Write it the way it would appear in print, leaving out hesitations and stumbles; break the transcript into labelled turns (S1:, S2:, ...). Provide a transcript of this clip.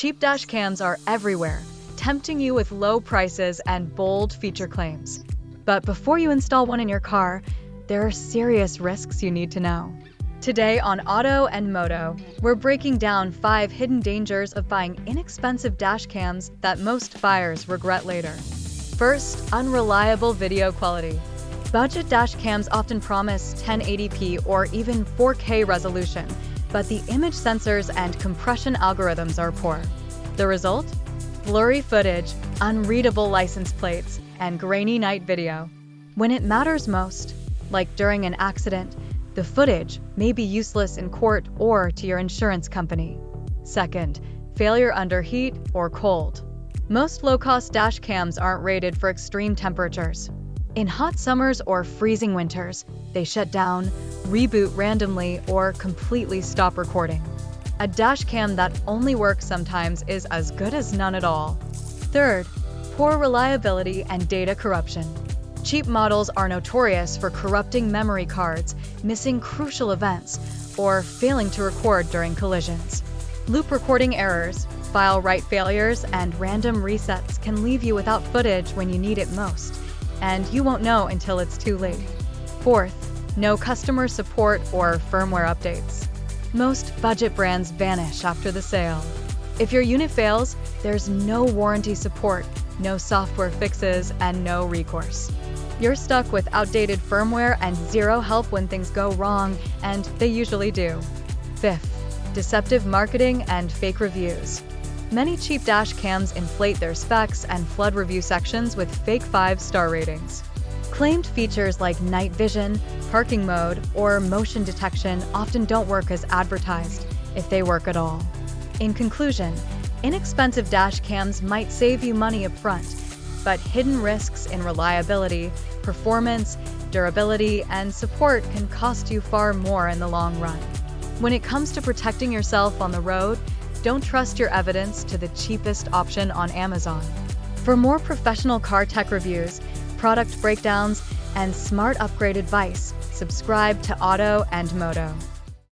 S1: Cheap dash cams are everywhere, tempting you with low prices and bold feature claims. But before you install one in your car, there are serious risks you need to know. Today on Auto and Moto, we're breaking down 5 hidden dangers of buying inexpensive dash cams that most buyers regret later. First, unreliable video quality. Budget dash cams often promise 1080p or even 4K resolution, but the image sensors and compression algorithms are poor. The result? Blurry footage, unreadable license plates, and grainy night video. When it matters most, like during an accident, the footage may be useless in court or to your insurance company. Second, failure under heat or cold. Most low-cost dash cams aren't rated for extreme temperatures. In hot summers or freezing winters, they shut down, reboot randomly, or completely stop recording. A dash cam that only works sometimes is as good as none at all. Third, poor reliability and data corruption. Cheap models are notorious for corrupting memory cards, missing crucial events, or failing to record during collisions. Loop recording errors, file write failures, and random resets can leave you without footage when you need it most, and you won't know until it's too late. Fourth, no customer support or firmware updates. Most budget brands vanish after the sale. If your unit fails, there's no warranty support, no software fixes, and no recourse. You're stuck with outdated firmware and zero help when things go wrong, and they usually do. Fifth, deceptive marketing and fake reviews. Many cheap dash cams inflate their specs and flood review sections with fake 5-star ratings. Claimed features like night vision, parking mode, or motion detection often don't work as advertised, if they work at all. In conclusion, inexpensive dash cams might save you money up front, but hidden risks in reliability, performance, durability, and support can cost you far more in the long run. When it comes to protecting yourself on the road, don't trust your evidence to the cheapest option on Amazon. For more professional car tech reviews, product breakdowns, and smart upgrade advice, subscribe to Auto and Moto.